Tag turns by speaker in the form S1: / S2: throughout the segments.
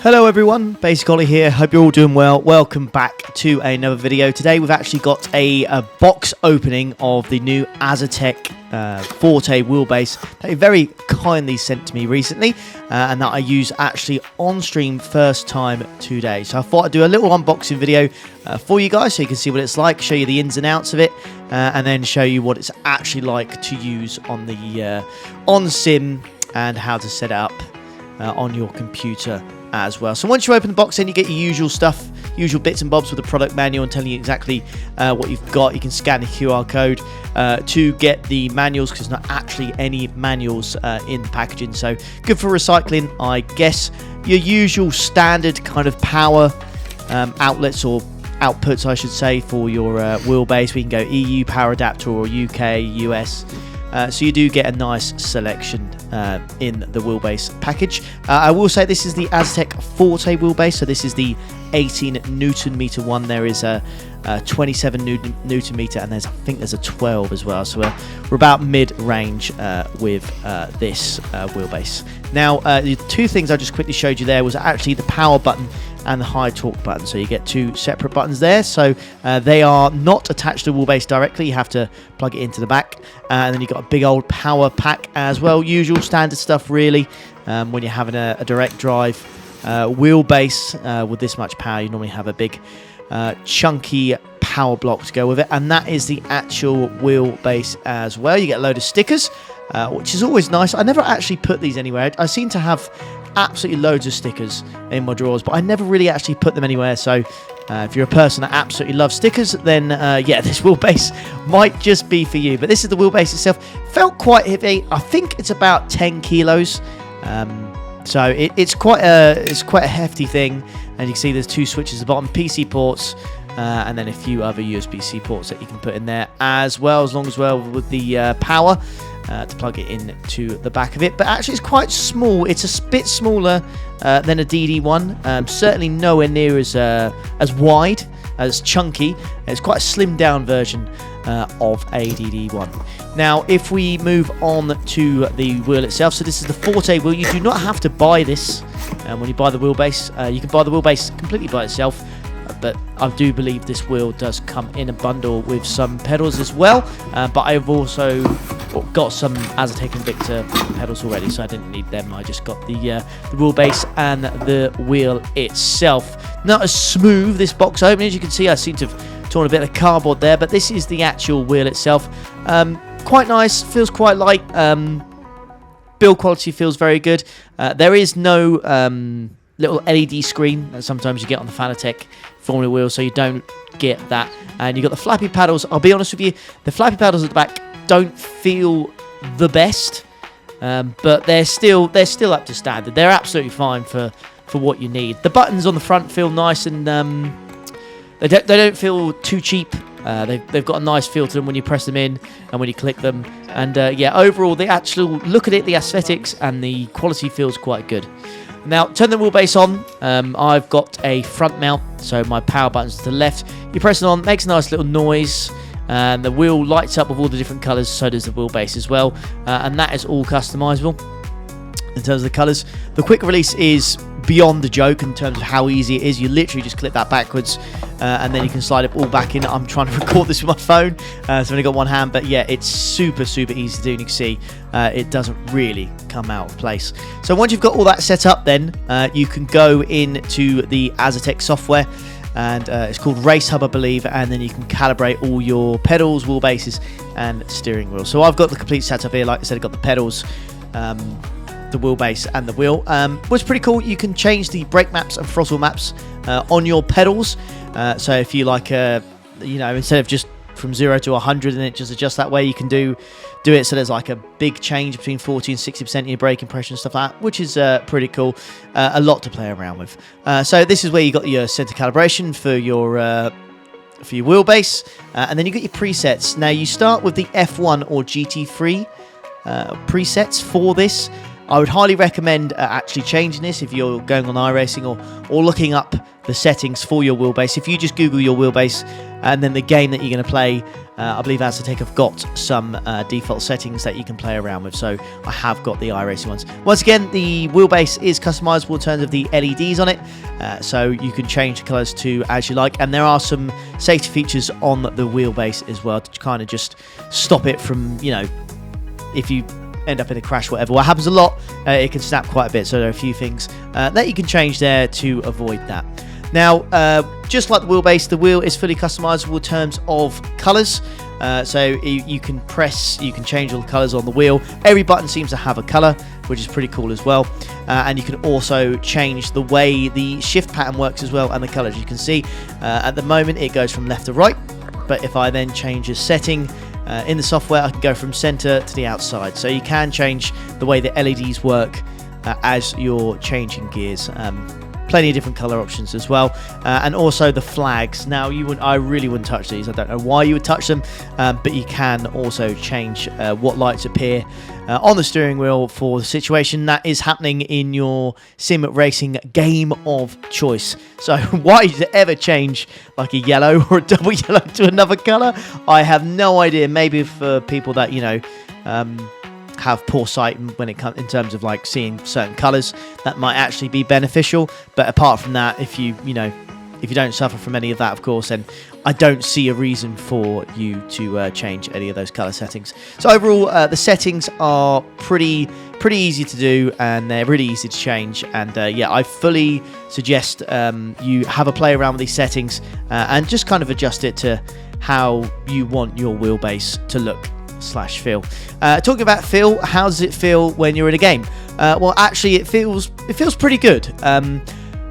S1: Hello everyone, Basic Ollie here, hope you're all doing well. Welcome back to another video. Today we've actually got a box opening of the new Asetek Forte wheelbase that you very kindly sent to me recently and that I use actually on stream first time today. So I thought I'd do a little unboxing video for you guys so you can see what it's like, show you the ins and outs of it and then show you what it's actually like to use on the on sim and how to set it up on your computer as well. So once you open the box, then you get your usual stuff, usual bits and bobs with the product manual and telling you exactly what you've got. You can scan the QR code to get the manuals because there's not actually any manuals in the packaging. So good for recycling, I guess. Your usual standard kind of power outlets or outputs, I should say, for your wheelbase. We can go EU power adapter or UK, US. So you do get a nice selection in the wheelbase package. I will say this is the Asetek Forte wheelbase, so this is the 18 Newton meter one. There is a 27 Newton meter, and I think there's a 12 as well. So we're about mid-range with this wheelbase. Now, the two things I just quickly showed you there was actually the power button and the high torque button. So you get two separate buttons there. So they are not attached to the wheelbase directly. You have to plug it into the back. And then you've got a big old power pack as well. Usual standard stuff really. When you're having a direct drive wheelbase with this much power, you normally have a big chunky power block to go with it. And that is the actual wheelbase as well. You get a load of stickers, which is always nice. I never actually put these anywhere. I seem to have absolutely loads of stickers in my drawers, but I never really actually put them anywhere. So if you're a person that absolutely loves stickers, then yeah, this wheelbase might just be for you. But this is the wheelbase itself. Felt quite heavy. I think it's about 10 kilos. So it's quite a hefty thing. And you can see there's two switches at the bottom, PC ports, and then a few other USB-C ports that you can put in there as well, with the power to plug it into the back of it. But actually, it's quite small. It's a bit smaller than a DD1. Certainly nowhere near as wide, as chunky. It's quite a slimmed down version of a DD1. Now, if we move on to the wheel itself, so this is the Forte wheel. You do not have to buy this when you buy the wheelbase. You can buy the wheelbase completely by itself, but I do believe this wheel does come in a bundle with some pedals as well. But I've also got some Asetek Invicta pedals already, so I didn't need them. I just got the wheelbase and the wheel itself. Not as smooth, this box opening. As you can see, I seem to have torn a bit of cardboard there, but this is the actual wheel itself. Quite nice, feels quite light. Build quality feels very good. There is no little LED screen that sometimes you get on the Fanatec Formula wheel, so you don't get that. And you've got the flappy paddles. I'll be honest with you, the flappy paddles at the back don't feel the best, but they're still up to standard. They're absolutely fine for what you need. The buttons on the front feel nice, and they don't feel too cheap. They've got a nice feel to them when you press them in and when you click them. And yeah, overall, the actual look at it, the aesthetics and the quality feels quite good. Now, turn the wheelbase on. I've got a front mount, so my power button's to the left. You press it on, makes a nice little noise. And the wheel lights up with all the different colours, so does the wheelbase as well. And that is all customisable in terms of the colours. The quick release is beyond the joke in terms of how easy it is. You literally just clip that backwards and then you can slide it all back in. I'm trying to record this with my phone, so I've only got one hand, but yeah, it's super easy to do, and you can see it doesn't really come out of place. So once you've got all that set up, then you can go into the Asetek software, and it's called Race Hub, I believe, and then you can calibrate all your pedals, wheelbases, and steering wheel. So I've got the complete setup here. Like I said, I've got the pedals, the wheelbase, and the wheel. What's pretty cool, you can change the brake maps and throttle maps on your pedals. So if you like, you know, instead of just from 0 to 100 and it just adjusts that way, you can do it so there's like a big change between 40 and 60% in your braking pressure and stuff like that, which is pretty cool. A lot to play around with. So this is where you got your center calibration for your wheelbase, and then you got your presets. Now you start with the F1 or GT3 presets for this. I would highly recommend actually changing this if you're going on iRacing or looking up the settings for your wheelbase. If you just Google your wheelbase and then the game that you're going to play, I believe Asetek have got some default settings that you can play around with. So I have got the iRacing ones. Once again, the wheelbase is customizable in terms of the LEDs on it, so you can change the colors to as you like. And there are some safety features on the wheelbase as well to kind of just stop it from, you know, if you end up in a crash, whatever. What happens a lot, it can snap quite a bit. So there are a few things that you can change there to avoid that. Now, just like the wheelbase, the wheel is fully customizable in terms of colors. So you can change all the colors on the wheel. Every button seems to have a color, which is pretty cool as well. And you can also change the way the shift pattern works as well, and the colors. You can see at the moment it goes from left to right, but if I then change a setting in the software, I can go from center to the outside. So you can change the way the LEDs work as you're changing gears. Plenty of different color options as well, and also the flags. Now, I really wouldn't touch these. I don't know why you would touch them, but you can also change what lights appear on the steering wheel for the situation that is happening in your sim racing game of choice. So why did it ever change like a yellow or a double yellow to another color? I have no idea. Maybe for people that, you know, have poor sight when it comes in terms of like seeing certain colors, that might actually be beneficial. But apart from that, if you don't suffer from any of that, of course, then I don't see a reason for you to change any of those color settings. So overall, the settings are pretty easy to do, and they're really easy to change. And yeah, I fully suggest you have a play around with these settings and just kind of adjust it to how you want your wheelbase to look / feel. Talking about feel, how does it feel when you're in a game? Well, actually, it feels pretty good.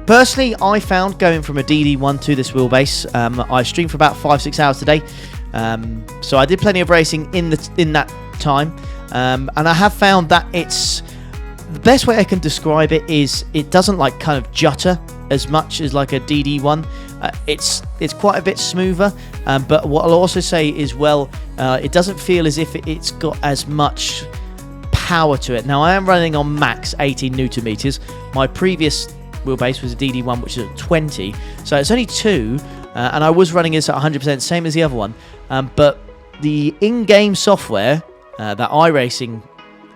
S1: Personally, I found going from a DD1 to this wheelbase, I streamed for about 5-6 hours today, so I did plenty of racing in that time, and I have found that it's the best way I can describe it is it doesn't like kind of jutter as much as like a DD1. It's quite a bit smoother, but what I'll also say is, well, it doesn't feel as if it's got as much power to it. Now, I am running on max 18 Newton meters. My previous wheelbase was a DD1, which is at 20, so it's only 2, and I was running this at 100%, same as the other one. But the in-game software that iRacing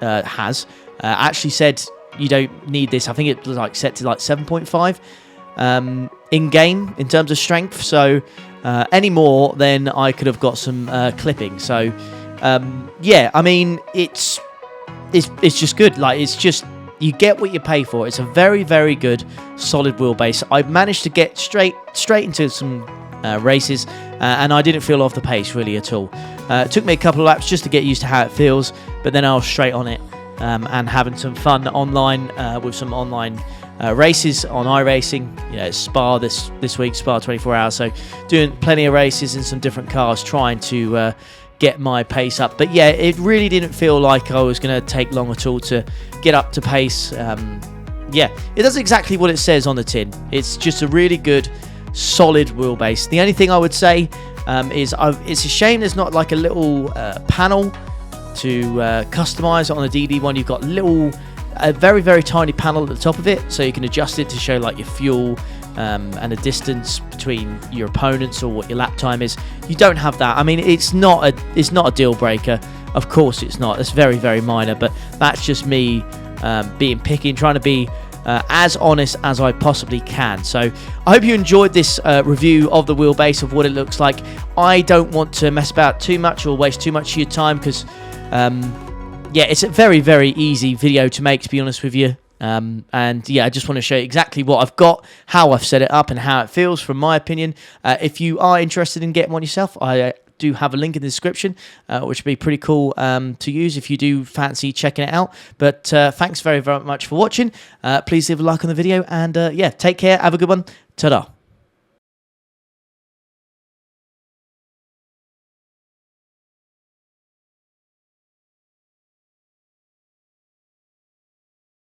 S1: has actually said you don't need this. I think it was like set to like 7.5. In-game in terms of strength, so any more then I could have got some clipping. So yeah, I mean, it's just good. Like, it's just, you get what you pay for. It's a very, very good solid wheelbase. I've managed to get straight into some races, and I didn't feel off the pace really at all. It took me a couple of laps just to get used to how it feels, but then I was straight on it, and having some fun online with some online races on iRacing. You know, it's Spa this week, Spa 24 hours, so doing plenty of races in some different cars, trying to get my pace up. But yeah, it really didn't feel like I was going to take long at all to get up to pace. Yeah, it does exactly what it says on the tin. It's just a really good solid wheelbase. The only thing I would say is it's a shame there's not like a little panel to customize on a DD1. You've got a very, very tiny panel at the top of it, so you can adjust it to show like your fuel and the distance between your opponents or what your lap time is. You don't have that. I mean, it's not a deal breaker. Of course it's not. It's very, very minor, but that's just me being picky and trying to be as honest as I possibly can. So I hope you enjoyed this review of the wheelbase, of what it looks like. I don't want to mess about too much or waste too much of your time, because yeah, it's a very, very easy video to make, to be honest with you. And yeah, I just want to show you exactly what I've got, how I've set it up, and how it feels from my opinion. If you are interested in getting one yourself, I do have a link in the description, which would be pretty cool to use if you do fancy checking it out. But thanks very, very much for watching. Please leave a like on the video, and yeah, take care, have a good one. Ta-da.